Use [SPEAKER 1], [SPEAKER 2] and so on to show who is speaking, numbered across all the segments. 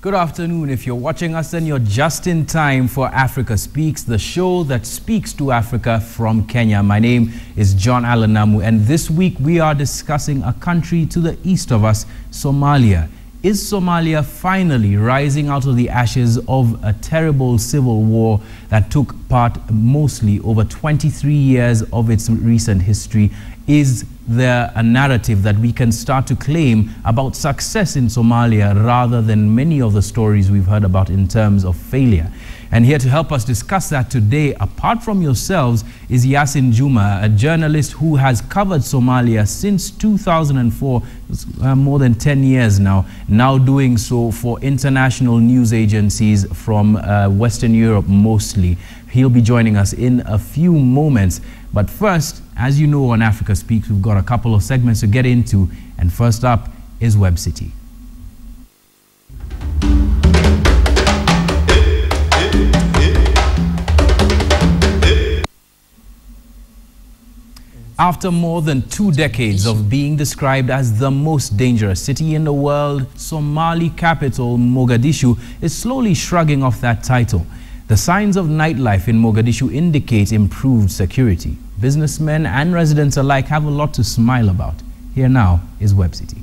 [SPEAKER 1] Good afternoon. If you're watching us, then you're just in time for Africa Speaks, the show that speaks to Africa from Kenya. My name is John Alanamu, and this week we are discussing a country to the east of us, Somalia. Is Somalia finally rising out of the ashes of a terrible civil war that took part mostly over 23 years of its recent history? Is there a narrative that we can start to claim about success in Somalia rather than many of the stories we've heard about in terms of failure? And here to help us discuss that today, apart from yourselves, is Yasin Juma, a journalist who has covered Somalia since 2004, more than 10 years now doing so for international news agencies from Western Europe mostly. He'll be joining us in a few moments. But first, as you know, on Africa Speaks, we've got a couple of segments to get into. And first up is Web City. After more than 2 decades of being described as the most dangerous city in the world, Somali capital Mogadishu is slowly shrugging off that title. The signs of nightlife in Mogadishu indicate improved security. Businessmen and residents alike have a lot to smile about. Here now is Web City.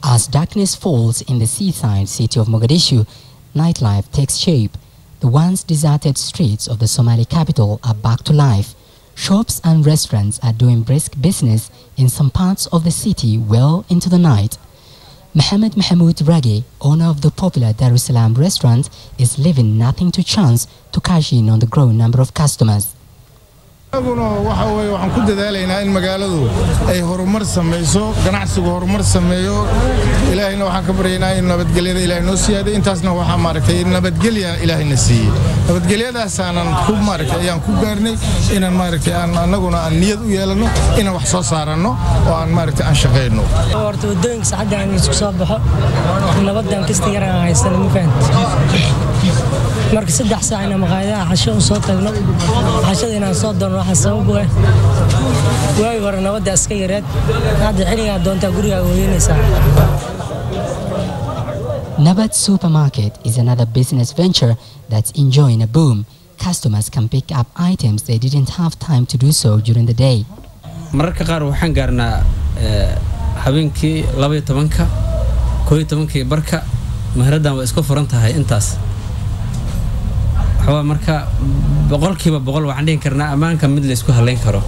[SPEAKER 2] As darkness falls in the seaside city of Mogadishu, nightlife takes shape. The once deserted streets of the Somali capital are back to life. Shops and restaurants are doing brisk business in some parts of the city well into the night. Mohammed Mahmoud Rage, owner of the popular Darussalam restaurant, is leaving nothing to chance to cash in on the growing number of customers.
[SPEAKER 3] waxaan ku dadaalaynaa in magaaladu ay horumar sameeyso ganacsigu horumar sameeyo ilaahayna waxaan ka baryaynaa in nabadgelyada ilaahay noo siyaado intaasna waxa maaragtay nabadgelya ilaahayna siiyay nabadgelyadaas aanan ku maaragtay ayaan ku gaarnay inaan maaragtay annaguna aan niyad u yeelano inaan wax soo saarano oo aan maaragtay aan shaqeyno
[SPEAKER 4] horta wadooyinka saxda aan isku soo baxo nabadan kasta yaraan haysan ma fahanti marka 3 saac ina maqaayadaha casho soo tagno cashada inaan soo doono waxa sabab ah way war nabada iska yareed hadda xiliga doonta guriga weynaysa.
[SPEAKER 2] Nabat Supermarket is another business venture that's enjoying a boom. Customers can pick up items they didn't have time to do so during the day.
[SPEAKER 5] mararka qaar waxaan gaarnaa habeenkii 12ka 11kii barka mahradan waa isku furan tahay intaas waa marka boqolkiiba boqol waxaan dhihin karnaa amaanka mid la isku haleyn karo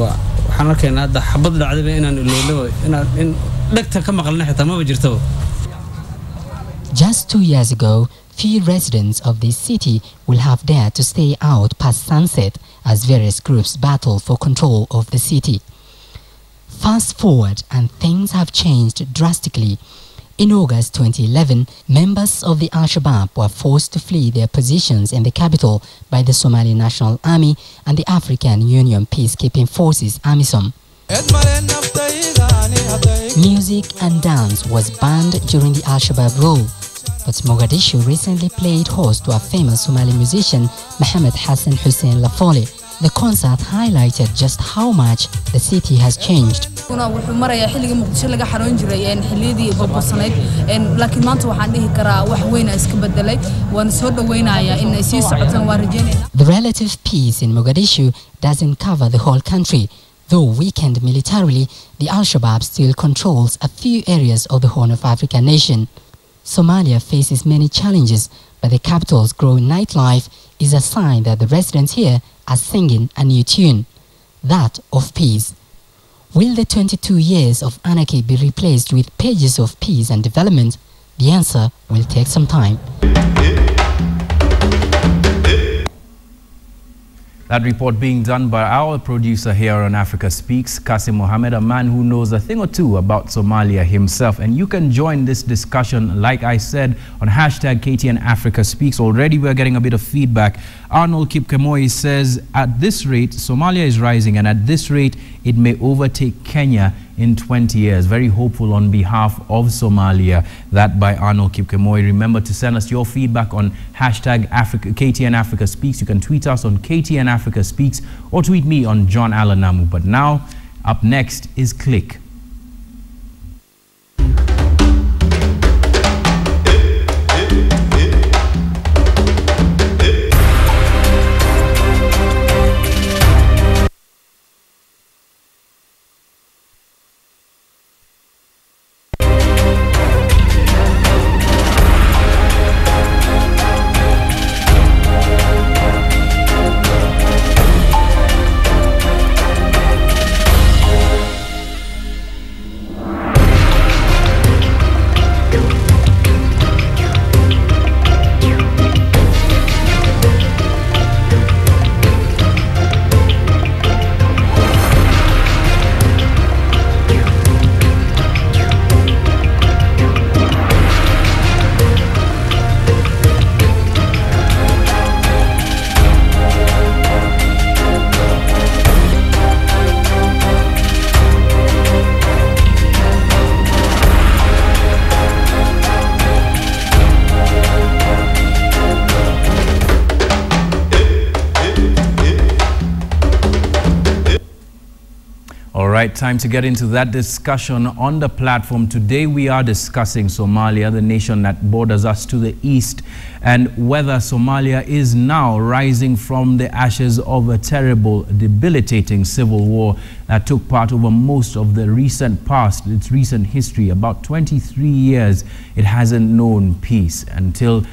[SPEAKER 5] waxaan arkaynaa hadda xabad dhacday inaan iloolo in dhagta ka maqalna xitaa ma jirto.
[SPEAKER 2] Just 2 years ago, few residents of this city will have dared to stay out past sunset as various groups battle for control of the city. Fast forward and things have changed drastically. In August 2011, members of the Al-Shabaab were forced to flee their positions in the capital by the Somali National Army and the African Union Peacekeeping Forces, AMISOM. Music and dance was banned during the Al-Shabaab rule, but Mogadishu recently played host to a famous Somali musician, Mohammed Hassan Hussein Lafole. The concert highlighted just how much the city has changed.
[SPEAKER 6] wuxuu marayaa xilliga Muqdisho laga xaroon jiray xilliidii burbursaneed laakiin maanta waxaan dhihi karaa wax weyn iska bedelay waan soo dhaweynayaa in ay sii socotaan waan rajaynayaa.
[SPEAKER 2] The relative peace in Mogadishu doesn't cover the whole country. Though weakened militarily, the Al-Shabaab still controls a few areas of the Horn of Africa nation. Somalia faces many challenges, but the capital's growing nightlife is a sign that the residents here are singing a new tune, that of peace. Will the 22 years of anarchy be replaced with pages of peace and development? The answer will take some time.
[SPEAKER 1] That report being done by our producer here on Africa Speaks, Qasim Mohammed, a man who knows a thing or two about Somalia himself. And you can join this discussion, like I said, on hashtag KTN Africa Speaks. Already we're getting a bit of feedback. Arnold Kipkemoi says, at this rate, Somalia is rising, and at this rate, it may overtake Kenya in 20 years. Very hopeful on behalf of Somalia. That by Arnold Kipkemoi. Remember to send us your feedback on hashtag KTN Africa Speaks. You can tweet us on KTN Africa Speaks or tweet me on John Alanamu. But now, up next is Click. All right, time to get into that discussion on the platform. Today we are discussing Somalia, the nation that borders us to the east, and whether Somalia is now rising from the ashes of a terrible, debilitating civil war that took part over most of the recent past, its recent history. About 23 years it hasn't known peace. Until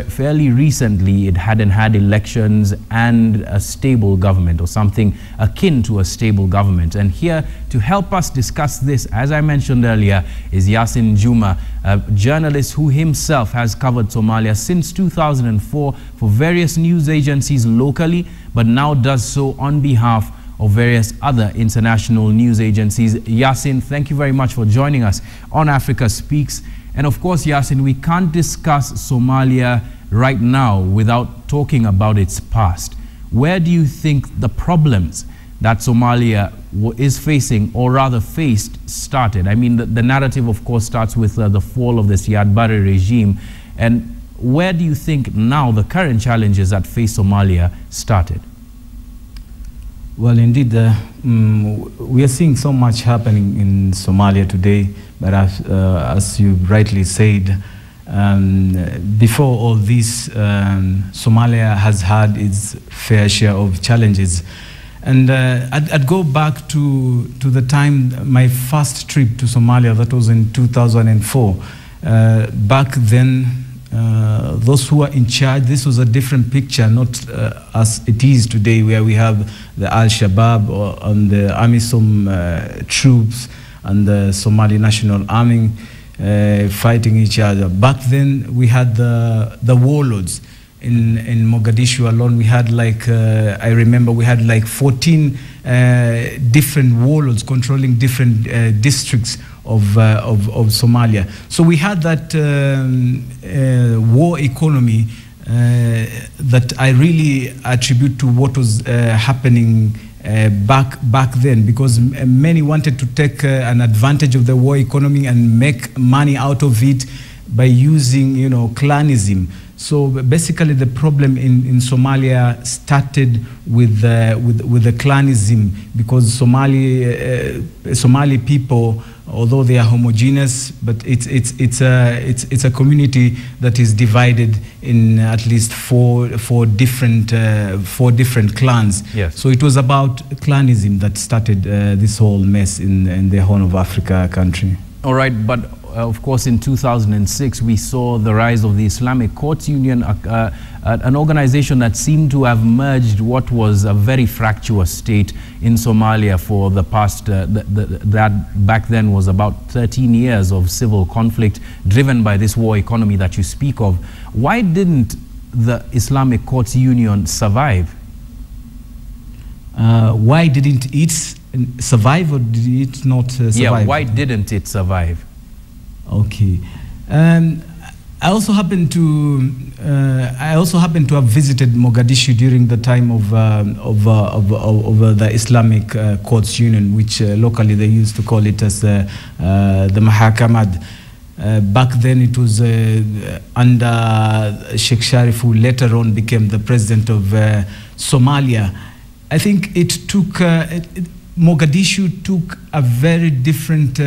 [SPEAKER 1] fairly recently it hadn't had elections and a stable government, or something akin to a stable government. And here to help us discuss this, as I mentioned earlier, is Yasin Juma, a journalist who himself has covered Somalia since 2004 for various news agencies locally, but now does so on behalf of various other international news agencies. Yasin, thank you very much for joining us on Africa Speaks. And of course, Yasin, we can't discuss Somalia right now without talking about its past. Where do you think the problems that Somalia is facing, or rather faced, started? I mean, the narrative, of course, starts with the fall of the Siad Barre regime. And where do you think now the current challenges that face Somalia started?
[SPEAKER 7] Well, indeed, we are seeing so much happening in Somalia today, but as you rightly said, before all this, Somalia has had its fair share of challenges. And I'd go back to the time, my first trip to Somalia, that was in 2004. Back then, those who were in charge, this was a different picture, not as it is today, where we have the Al-Shabaab and the AMISOM troops and the Somali National Army fighting each other. Back then, we had the warlords. In Mogadishu alone, we had like, I remember we had like 14 different warlords controlling different districts of Somalia. So we had that war economy that I really attribute to what was happening back then, because many wanted to take an advantage of the war economy and make money out of it by using, clanism. So basically, the problem in Somalia started with the clanism, because Somali people, although they are homogeneous, but it's a community that is divided in at least four different clans.
[SPEAKER 1] Yes.
[SPEAKER 7] So it was about clanism that started this whole mess in the Horn of Africa country.
[SPEAKER 1] All right, but of course, in 2006, we saw the rise of the Islamic Courts Union, an organization that seemed to have merged what was a very fractious state in Somalia for the past, that back then was about 13 years of civil conflict driven by this war economy that you speak of. Why didn't the Islamic Courts Union survive?
[SPEAKER 7] Why didn't it survive, or did it not survive?
[SPEAKER 1] Yeah, why didn't it survive?
[SPEAKER 7] Okay. I also happened to have visited Mogadishu during the time of the Islamic Courts Union, which locally they used to call it as the Mahakamad. Back then it was under Sheikh Sharif, who later on became the president of Somalia. I think it took Mogadishu took a very different,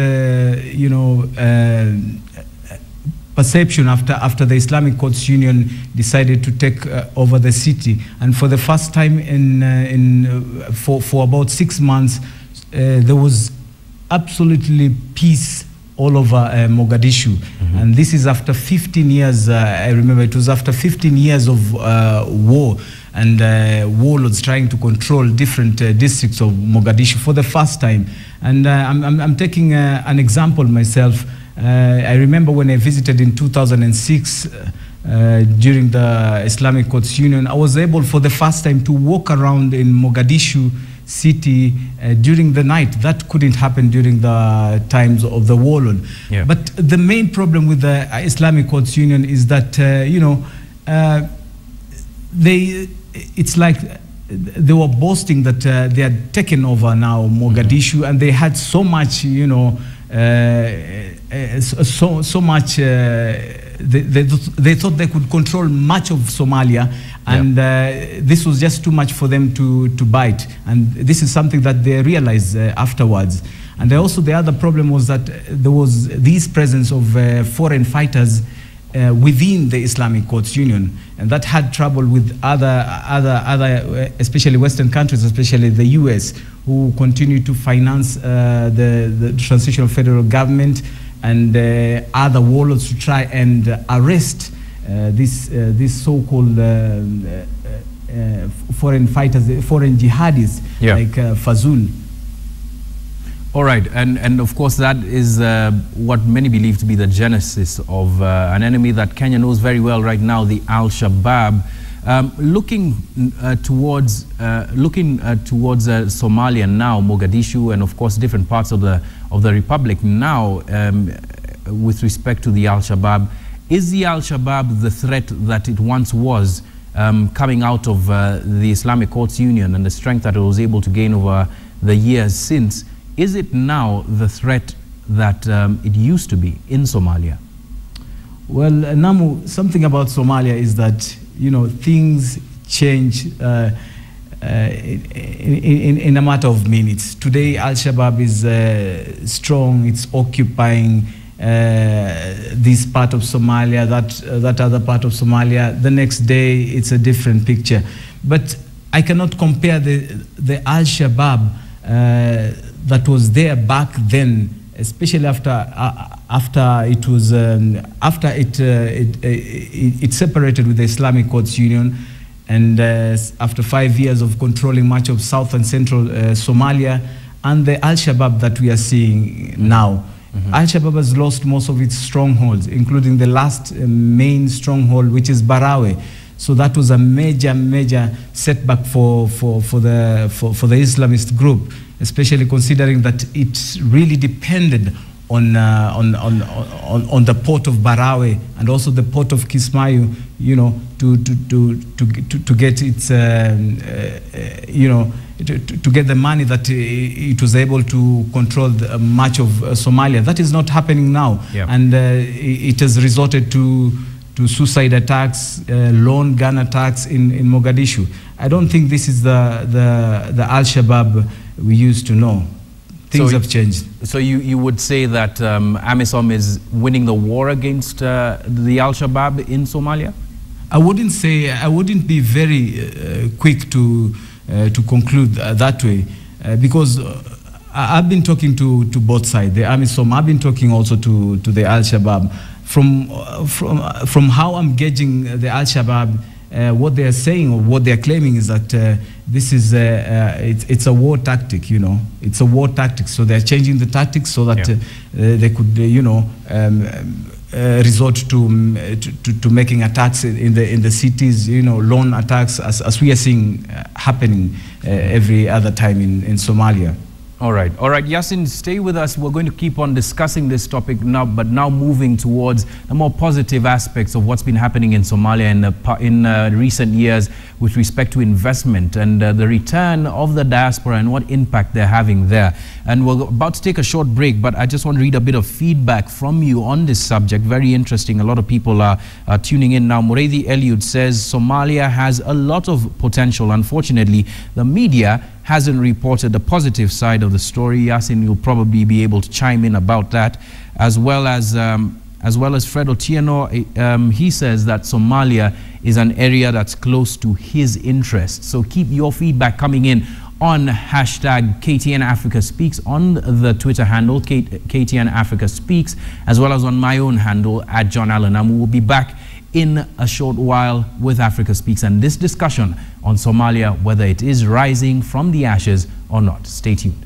[SPEAKER 7] perception after the Islamic Courts Union decided to take over the city, and for the first time for about 6 months, there was absolutely peace all over Mogadishu. And this is after 15 years. I remember it was after 15 years of war and warlords trying to control different districts of Mogadishu for the first time. And I'm taking an example myself. I remember when I visited in 2006 during the Islamic Courts Union, I was able for the first time to walk around in Mogadishu city during the night. That couldn't happen during the times of the warlord. Yeah. But the main problem with the Islamic Courts Union is that, it's like they were boasting that they had taken over now Mogadishu, and they had so much, so much. They thought they could control much of Somalia, and this was just too much for them to bite. And this is something that they realized afterwards. And also the other problem was that there was this presence of foreign fighters within the Islamic Courts Union, and that had trouble with other especially Western countries, especially the US, who continue to finance the transitional federal government and other warlords to try and arrest these so-called foreign fighters, foreign jihadists, like Fazul.
[SPEAKER 1] All right, and of course that is what many believe to be the genesis of an enemy that Kenya knows very well right now, the Al-Shabaab. Looking towards Somalia now, Mogadishu, and of course different parts of the republic now, with respect to the Al-Shabaab, is the Al-Shabaab the threat that it once was, coming out of the Islamic Courts Union and the strength that it was able to gain over the years since? Is it now the threat that it used to be in Somalia?
[SPEAKER 7] Well, Namu, something about Somalia is that, things change in a matter of minutes. Today, Al-Shabaab is strong. It's occupying this part of Somalia, that other part of Somalia. The next day, it's a different picture. But I cannot compare the Al-Shabaab that was there back then, especially after it was it separated with the Islamic Courts Union, and after 5 years of controlling much of south and central Somalia, and the Al-Shabaab that we are seeing now. Al-Shabaab has lost most of its strongholds, including the last main stronghold, which is Barawe. So that was a major setback for the Islamist group, especially considering that it really depended on the port of Barawe and also the port of Kismayu, to get its to get the money that it was able to control much of Somalia. That is not happening now, and it has resorted to suicide attacks, lone gun attacks in Mogadishu. I don't think this is the Al-Shabaab we used to know. Things have changed.
[SPEAKER 1] So you would say that AMISOM is winning the war against the Al-Shabaab in Somalia?
[SPEAKER 7] I wouldn't be very quick to conclude that way, because I've been talking to both sides, the AMISOM. I've been talking also to the Al-Shabaab. From how I'm gauging the Al-Shabaab, what they are saying or what they are claiming is that this is it's a war tactic. It's a war tactic. So they are changing the tactics so that they could resort to making attacks in the cities. Lone attacks, as we are seeing happening every other time in Somalia.
[SPEAKER 1] All right, Yasin, stay with us. We're going to keep on discussing this topic now, but now moving towards the more positive aspects of what's been happening in Somalia in recent years with respect to investment and the return of the diaspora and what impact they're having there. And we're about to take a short break, but I just want to read a bit of feedback from you on this subject. Very interesting. A lot of people are tuning in now. Muredi Eliud says Somalia has a lot of potential. Unfortunately, the media hasn't reported the positive side of the story. Yasin, you'll probably be able to chime in about that, as well as Fred Otieno. He says that Somalia is an area that's close to his interest. So keep your feedback coming in on hashtag KTN Africa Speaks on the Twitter handle, KTN Africa Speaks, as well as on my own handle at John Allen. And we'll be back in a short while with Africa Speaks and this discussion on Somalia, whether it is rising from the ashes or not. Stay tuned.